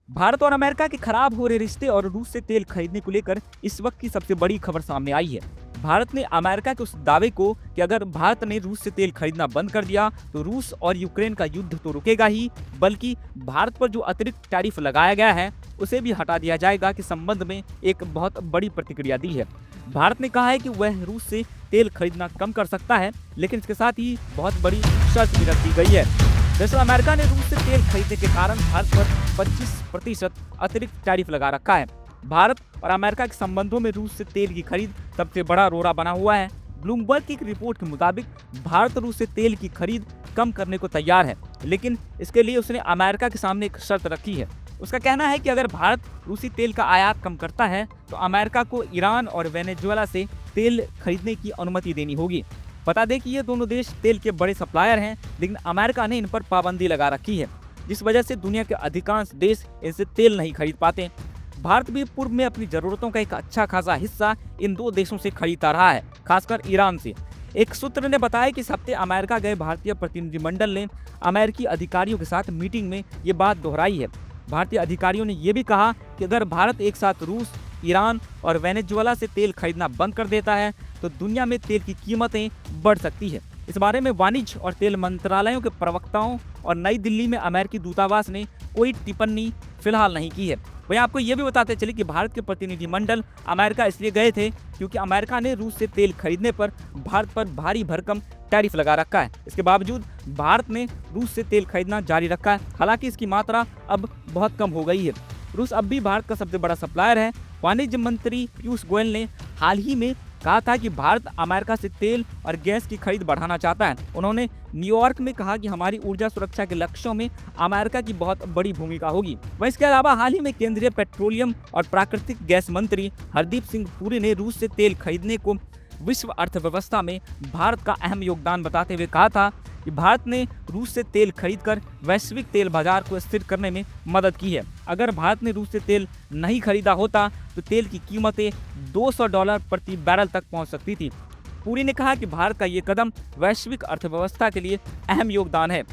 भारत और अमेरिका के खराब हो रहे रिश्ते और रूस से तेल खरीदने को लेकर इस वक्त की सबसे बड़ी खबर सामने आई है। भारत ने अमेरिका के उस दावे को कि अगर भारत ने रूस से तेल खरीदना बंद कर दिया तो रूस और यूक्रेन का युद्ध तो रुकेगा ही, बल्कि भारत पर जो अतिरिक्त टैरिफ लगाया गया है उसे भी हटा दिया जाएगा के संबंध में एक बहुत बड़ी प्रतिक्रिया दी है। भारत ने कहा है कि वह रूस से तेल खरीदना कम कर सकता है, लेकिन इसके साथ ही बहुत बड़ी शर्त भी रख दी गई है। दरअसल अमेरिका ने रूस से तेल खरीदने के कारण भारत पर 25% अतिरिक्त टैरिफ लगा रखा है। भारत और अमेरिका के संबंधों में रूस से तेल की खरीद सबसे बड़ा रोड़ा बना हुआ है। ब्लूमबर्ग की एक रिपोर्ट के मुताबिक भारत रूस से तेल की खरीद कम करने को तैयार है, लेकिन इसके लिए उसने अमेरिका के सामने एक शर्त रखी है। उसका कहना है कि अगर भारत रूसी तेल का आयात कम करता है तो अमेरिका को ईरान और वेनेजुएला से तेल खरीदने की अनुमति देनी होगी। बता दें कि ये दोनों देश तेल के बड़े सप्लायर हैं, लेकिन अमेरिका ने इन पर पाबंदी लगा रखी है, जिस वजह से दुनिया के अधिकांश देश इनसे तेल नहीं खरीद पाते। भारत भी पूर्व में अपनी जरूरतों का एक अच्छा खासा हिस्सा इन दो देशों से खरीदता रहा है, खासकर ईरान से। एक सूत्र ने बताया कि इस हफ्ते अमेरिका गए भारतीय प्रतिनिधिमंडल ने अमेरिकी अधिकारियों के साथ मीटिंग में ये बात दोहराई है। भारतीय अधिकारियों ने यह भी कहा कि अगर भारत एक साथ रूस, ईरान और वेनेजुएला से तेल खरीदना बंद कर देता है तो दुनिया में तेल की कीमतें बढ़ सकती है। इस बारे में वाणिज्य और तेल मंत्रालयों के प्रवक्ताओं और नई दिल्ली में अमेरिकी दूतावास ने कोई टिप्पणी फिलहाल नहीं की है। वहीं आपको ये भी बताते चले कि भारत के प्रतिनिधिमंडल अमेरिका इसलिए गए थे क्योंकि अमेरिका ने रूस से तेल खरीदने पर भारत पर भारी भरकम टैरिफ लगा रखा है। इसके बावजूद भारत ने रूस से तेल खरीदना जारी रखा है, हालांकि इसकी मात्रा अब बहुत कम हो गई है। रूस अब भी भारत का सबसे बड़ा सप्लायर है। वाणिज्य मंत्री पीयूष गोयल ने हाल ही में कहा था कि भारत अमेरिका से तेल और गैस की खरीद बढ़ाना चाहता है। उन्होंने न्यूयॉर्क में कहा कि हमारी ऊर्जा सुरक्षा के लक्ष्यों में अमेरिका की बहुत बड़ी भूमिका होगी। वहीं इसके अलावा हाल ही में केंद्रीय पेट्रोलियम और प्राकृतिक गैस मंत्री हरदीप सिंह पुरी ने रूस से तेल खरीदने को विश्व अर्थव्यवस्था में भारत का अहम योगदान बताते हुए कहा था कि भारत ने रूस से तेल खरीदकर वैश्विक तेल बाजार को स्थिर करने में मदद की है। अगर भारत ने रूस से तेल नहीं खरीदा होता तो तेल की कीमतें $200 प्रति बैरल तक पहुंच सकती थी। पुरी ने कहा कि भारत का ये कदम वैश्विक अर्थव्यवस्था के लिए अहम योगदान है।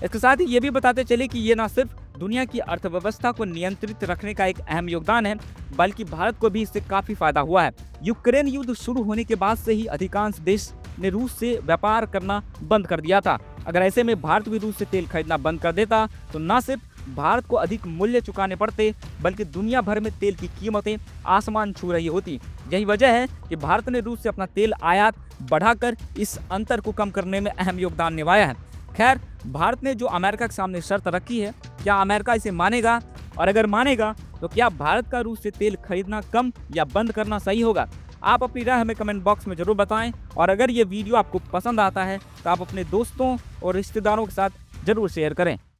इसके साथ ही ये भी बताते चले कि ये न सिर्फ दुनिया की अर्थव्यवस्था को नियंत्रित रखने का एक अहम योगदान है, बल्कि भारत को भी इससे काफी फायदा हुआ है। यूक्रेन युद्ध शुरू होने के बाद से ही अधिकांश देश ने रूस से व्यापार करना बंद कर दिया था। अगर ऐसे में भारत भी रूस से तेल खरीदना बंद कर देता तो न सिर्फ भारत को अधिक मूल्य चुकाने पड़ते, बल्कि दुनिया भर में तेल की कीमतें आसमान छू रही होती। यही वजह है कि भारत ने रूस से अपना तेल आयात बढ़ाकर इस अंतर को कम करने में अहम योगदान निभाया है। खैर, भारत ने जो अमेरिका के सामने शर्त रखी है, क्या अमेरिका इसे मानेगा? और अगर मानेगा तो क्या भारत का रूस से तेल खरीदना कम या बंद करना सही होगा? आप अपनी राय हमें कमेंट बॉक्स में जरूर बताएं। और अगर ये वीडियो आपको पसंद आता है तो आप अपने दोस्तों और रिश्तेदारों के साथ जरूर शेयर करें।